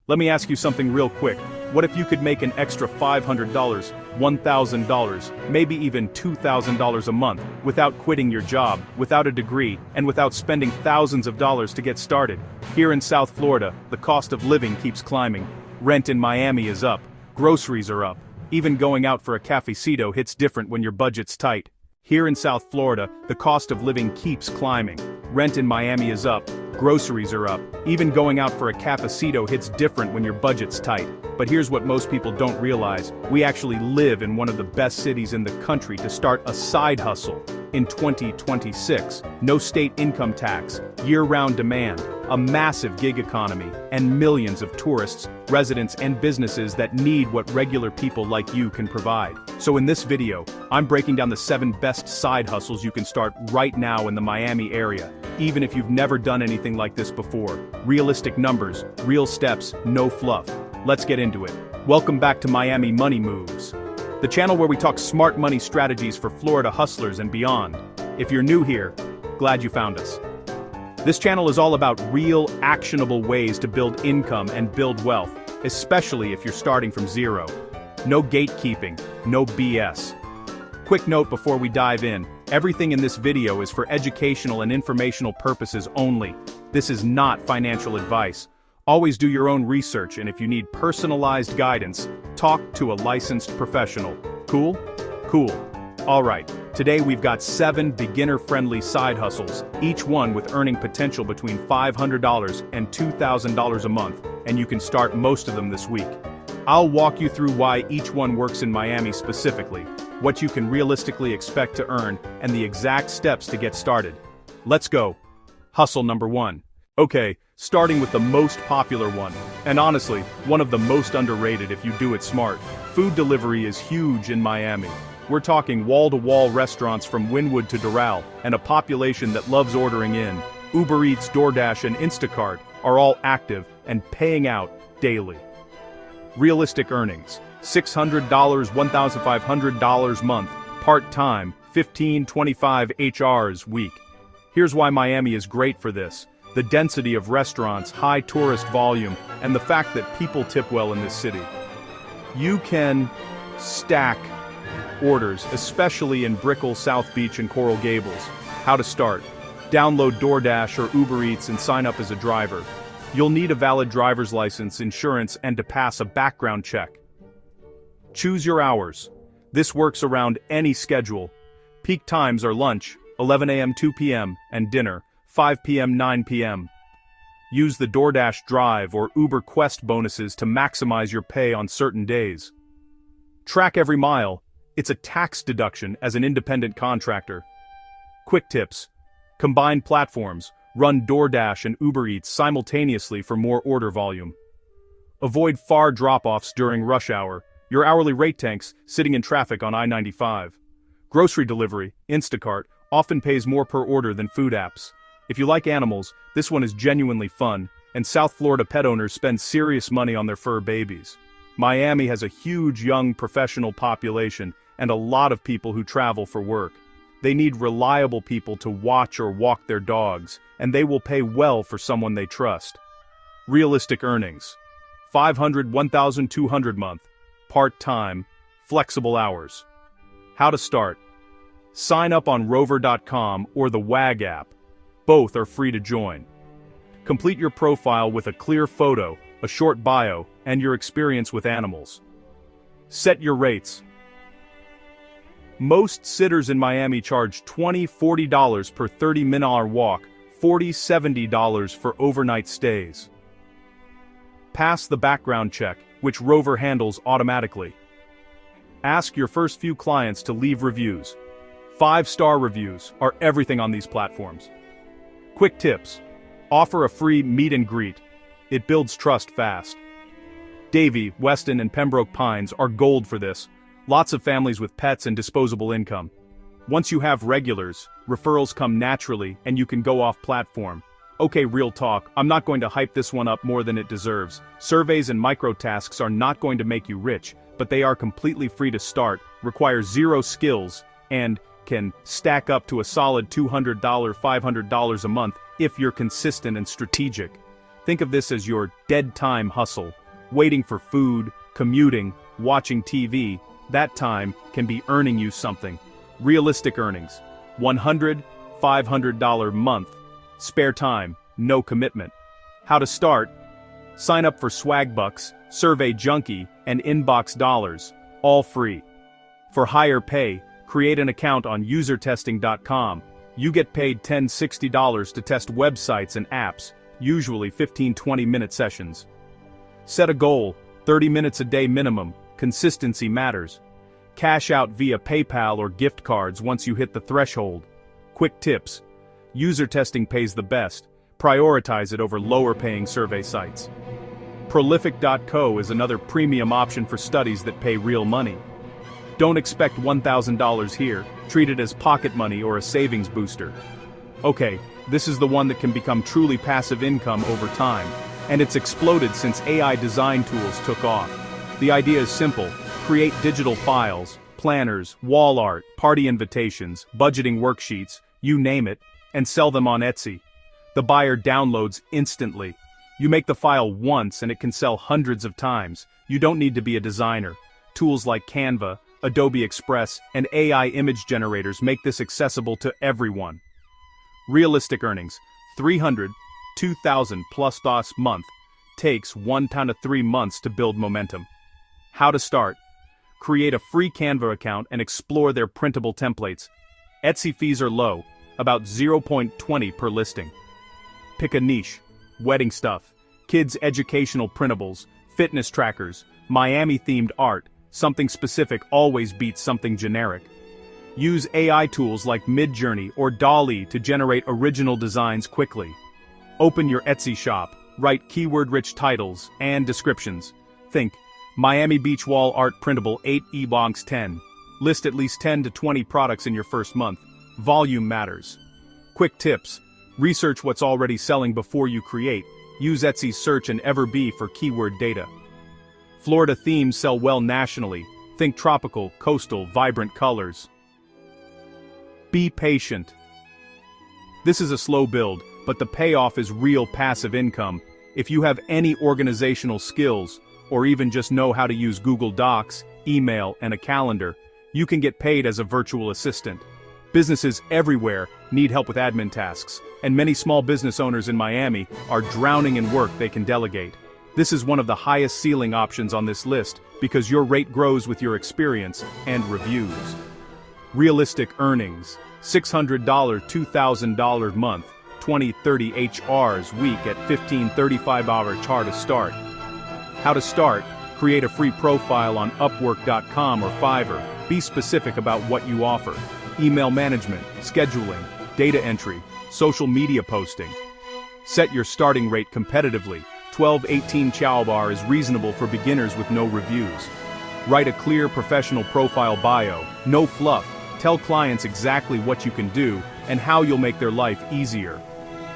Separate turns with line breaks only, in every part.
Let me ask you something real quick. What if you could make an extra $500, $1,000, maybe even $2,000 a month, without quitting your job, without a degree, and without spending thousands of dollars to get started? Here in South Florida, the cost of living keeps climbing. Rent in Miami is up. Groceries are up. Even going out for a cafecito hits different when your budget's tight. Here in South Florida, the cost of living keeps climbing. Rent in Miami is up. Groceries are up. Even going out for a cafecito hits different when your budget's tight. But here's what most people don't realize. We actually live in one of the best cities in the country to start a side hustle. In 2026, no state income tax, year-round demand, a massive gig economy, and millions of tourists, residents, and businesses that need what regular people like you can provide. So in this video, I'm breaking down the 7 best side hustles you can start right now in the Miami area, even if you've never done anything like this before. Realistic numbers, real steps, no fluff. Let's get into it. Welcome back to Miami Money Moves, the channel where we talk smart money strategies for Florida hustlers and beyond. If you're new here, glad you found us. This channel is all about real, actionable ways to build income and build wealth, especially if you're starting from zero. No gatekeeping, no BS. Quick note before we dive in, everything in this video is for educational and informational purposes only. This is not financial advice. Always do your own research, and if you need personalized guidance, talk to a licensed professional. Cool? Cool. Alright, today we've got 7 beginner-friendly side hustles, each one with earning potential between $500 and $2,000 a month, and you can start most of them this week. I'll walk you through why each one works in Miami specifically, what you can realistically expect to earn, and the exact steps to get started. Let's go. Hustle number 1. Okay, starting with the most popular one, and honestly, one of the most underrated if you do it smart. Food delivery is huge in Miami. We're talking wall-to-wall restaurants from Wynwood to Doral, and a population that loves ordering in. Uber Eats, DoorDash, and Instacart are all active and paying out daily. Realistic earnings: $600, $1,500 month, part-time, 15-25 HRs week. Here's why Miami is great for this. The density of restaurants, high tourist volume, and the fact that people tip well in this city. You can stack orders, especially in Brickell, South Beach, and Coral Gables. How to start: download DoorDash or Uber Eats and sign up as a driver. You'll need a valid driver's license, insurance, and to pass a background check. Choose your hours. This works around any schedule. Peak times are lunch, 11 a.m. 2 p.m., and dinner, 5 p.m. 9 p.m. Use the DoorDash Drive or Uber Quest bonuses to maximize your pay on certain days. Track every mile. It's a tax deduction as an independent contractor. Quick tips: combine platforms, run DoorDash and Uber Eats simultaneously for more order volume. Avoid far drop-offs during rush hour, your hourly rate tanks sitting in traffic on I-95. Grocery delivery, Instacart, often pays more per order than food apps. If you like animals, this one is genuinely fun, and South Florida pet owners spend serious money on their fur babies. Miami has a huge young professional population and a lot of people who travel for work. They need reliable people to watch or walk their dogs, and they will pay well for someone they trust. Realistic earnings: $500, $1,200 month, part-time, flexible hours. How to start: sign up on Rover.com or the WAG app. Both are free to join. Complete your profile with a clear photo, a short bio, and your experience with animals. Set your rates. Most sitters in Miami charge $20, $40 per 30-minute walk, $40, $70 for overnight stays. Pass the background check, which Rover handles automatically. Ask your first few clients to leave reviews. 5-star reviews are everything on these platforms. Quick tips: offer a free meet and greet. It builds trust fast. Davie, Weston, and Pembroke Pines are gold for this. Lots of families with pets and disposable income. Once you have regulars, referrals come naturally and you can go off platform. Okay, real talk, I'm not going to hype this one up more than it deserves. Surveys and micro-tasks are not going to make you rich, but they are completely free to start, require 0 skills, and can stack up to a solid $200, $500 a month if you're consistent and strategic. Think of this as your dead time hustle. Waiting for food, commuting, watching TV, that time can be earning you something. Realistic earnings. $100, $500 month. Spare time, no commitment. How to start? Sign up for Swagbucks, Survey Junkie, and Inbox Dollars, all free. For higher pay, create an account on usertesting.com. You get paid $10-$60 to test websites and apps, usually 15-20-minute sessions. Set a goal, 30 minutes a day minimum, consistency matters. Cash out via PayPal or gift cards once you hit the threshold. Quick tips. User testing pays the best, prioritize it over lower-paying survey sites. Prolific.co is another premium option for studies that pay real money. Don't expect $1,000 here, treat it as pocket money or a savings booster. Okay, this is the one that can become truly passive income over time, and it's exploded since AI design tools took off. The idea is simple: create digital files, planners, wall art, party invitations, budgeting worksheets, you name it, and sell them on Etsy. The buyer downloads instantly. You make the file once and it can sell hundreds of times. You don't need to be a designer. Tools like Canva, Adobe Express, and AI image generators make this accessible to everyone. Realistic earnings, $300, $2,000 plus DOS month, takes 1 to 3 months to build momentum. How to start? Create a free Canva account and explore their printable templates. Etsy fees are low, about 0.20 per listing. Pick a niche: wedding stuff, kids' educational printables, fitness trackers, Miami-themed art. Something specific always beats something generic. Use AI tools like Midjourney or DALL-E to generate original designs quickly. Open your Etsy shop, write keyword-rich titles and descriptions. Think, Miami Beach Wall Art Printable 8 eBonks 10. List at least 10 to 20 products in your first month. Volume matters. Quick tips. Research what's already selling before you create. Use Etsy's search and Everbee for keyword data. Florida themes sell well nationally. Think tropical, coastal, vibrant colors. Be patient. This is a slow build, but the payoff is real passive income. If you have any organizational skills, or even just know how to use Google Docs, email, and a calendar, you can get paid as a virtual assistant. Businesses everywhere need help with admin tasks, and many small business owners in Miami are drowning in work they can delegate. This is one of the highest ceiling options on this list because your rate grows with your experience and reviews. Realistic earnings: $600, $2,000 month, 20-30 HRs week at 15-35-hour char to start. How to start? Create a free profile on Upwork.com or Fiverr. Be specific about what you offer. Email management, scheduling, data entry, social media posting. Set your starting rate competitively. 12-18 chow bar is reasonable for beginners with no reviews. Write a clear professional profile bio, no fluff. Tell clients exactly what you can do and how you'll make their life easier.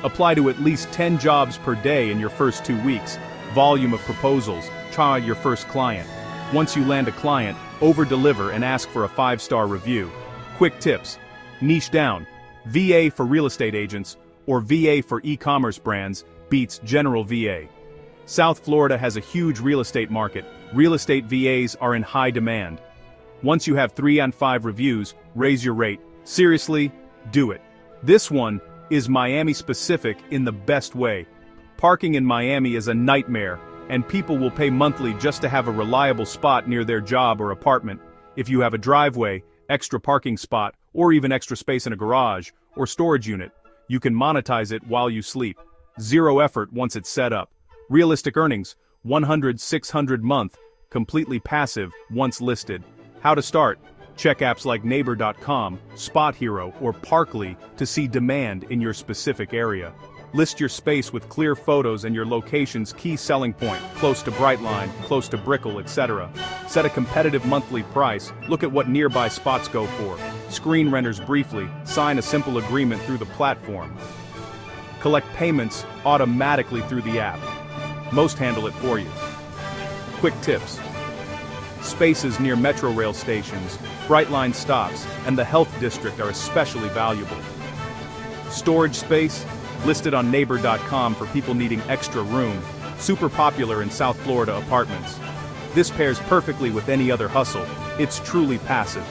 Apply to at least 10 jobs per day in your first 2 weeks. Volume of proposals, try your first client. Once you land a client, over-deliver and ask for a 5-star review. Quick tips: niche down. VA for real estate agents or VA for e-commerce brands beats general VA. South Florida has a huge real estate market. Real estate VAs are in high demand. Once you have 3 on 5 reviews, raise your rate. Seriously, do it. This one is Miami specific in the best way. Parking in Miami is a nightmare, and people will pay monthly just to have a reliable spot near their job or apartment. If you have a driveway, extra parking spot, or even extra space in a garage or storage unit, you can monetize it while you sleep. Zero effort once it's set up. Realistic earnings: $100, $600 month, completely passive once listed. How to start? Check apps like Neighbor.com, Spot Hero, or Parkly to see demand in your specific area. List your space with clear photos and your location's key selling point, close to Brightline, close to Brickell, etc. Set a competitive monthly price, look at what nearby spots go for. Screen renters briefly, sign a simple agreement through the platform. Collect payments automatically through the app. Most handle it for you. Quick tips: spaces near metro rail stations, Brightline stops, and the health district are especially valuable. Storage space: listed on Neighbor.com for people needing extra room, super popular in South Florida apartments. This pairs perfectly with any other hustle, it's truly passive.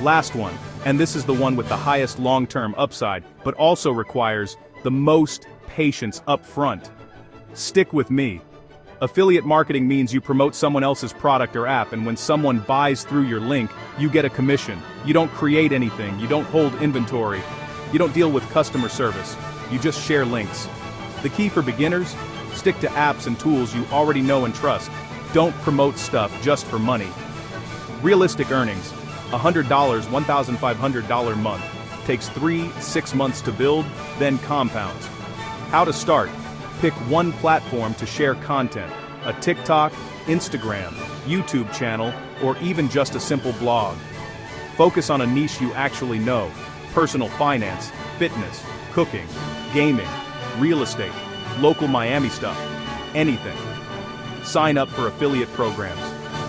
Last one, and this is the one with the highest long-term upside, but also requires the most patience up front. Stick with me. Affiliate marketing means you promote someone else's product or app, and when someone buys through your link, you get a commission. You don't create anything, you don't hold inventory, you don't deal with customer service, you just share links. The key for beginners? Stick to apps and tools you already know and trust. Don't promote stuff just for money. Realistic earnings: $100, $1,500 month. Takes 3-6 months to build, then compounds. How to start? Pick one platform to share content: a TikTok, Instagram, YouTube channel, or even just a simple blog. Focus on a niche you actually know: personal finance, fitness, cooking, gaming, real estate, local Miami stuff, anything. Sign up for affiliate programs,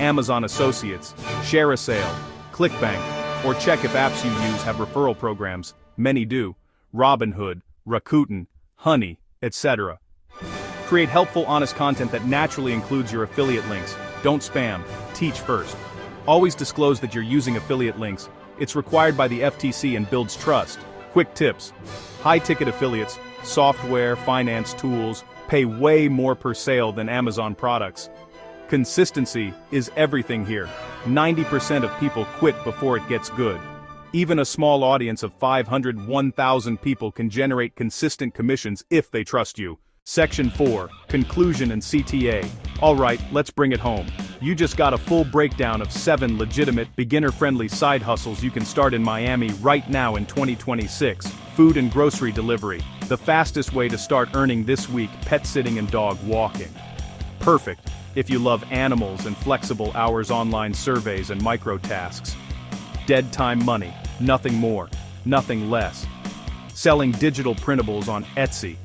Amazon Associates, ShareASale, ClickBank, or check if apps you use have referral programs. Many do: Robinhood, Rakuten, Honey, etc. Create helpful, honest content that naturally includes your affiliate links. Don't spam, teach first. Always disclose that you're using affiliate links. It's required by the FTC and builds trust. Quick tips: high-ticket affiliates, software, finance tools, pay way more per sale than Amazon products. Consistency is everything here. 90% of people quit before it gets good. Even a small audience of 500, 1,000 people can generate consistent commissions if they trust you. Section 4, Conclusion and CTA. Alright, let's bring it home. You just got a full breakdown of 7 legitimate, beginner-friendly side hustles you can start in Miami right now in 2026. Food and grocery delivery. The fastest way to start earning this week: pet sitting and dog walking. Perfect if you love animals and flexible hours, online surveys and micro tasks. Dead time money, nothing more, nothing less. Selling digital printables on Etsy.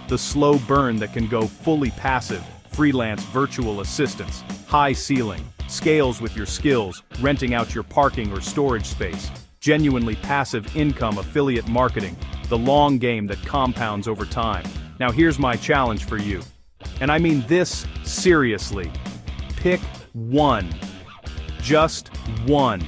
The slow burn that can go fully passive: freelance virtual assistants, high ceiling, scales with your skills, renting out your parking or storage space. Genuinely passive income affiliate marketing, the long game that compounds over time. Now here's my challenge for you. And I mean this seriously. Pick one. Just one.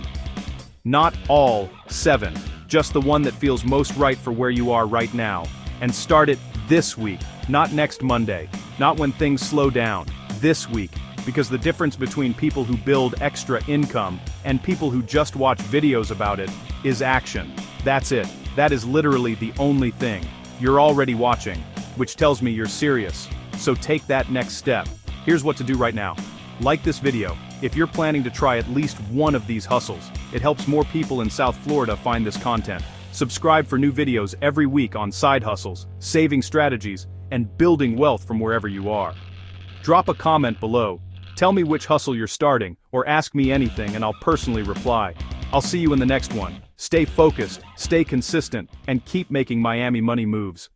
Not all 7. Just the one that feels most right for where you are right now. And start it this week, not next Monday, not when things slow down. This week, because the difference between people who build extra income and people who just watch videos about it is action. That's it. That is literally the only thing. You're already watching, which tells me you're serious. So take that next step. Here's what to do right now. Like this video if you're planning to try at least one of these hustles. It helps more people in South Florida find this content. Subscribe for new videos every week on side hustles, saving strategies, and building wealth from wherever you are. Drop a comment below. Tell me which hustle you're starting, or ask me anything and I'll personally reply. I'll see you in the next one. Stay focused, stay consistent, and keep making Miami money moves.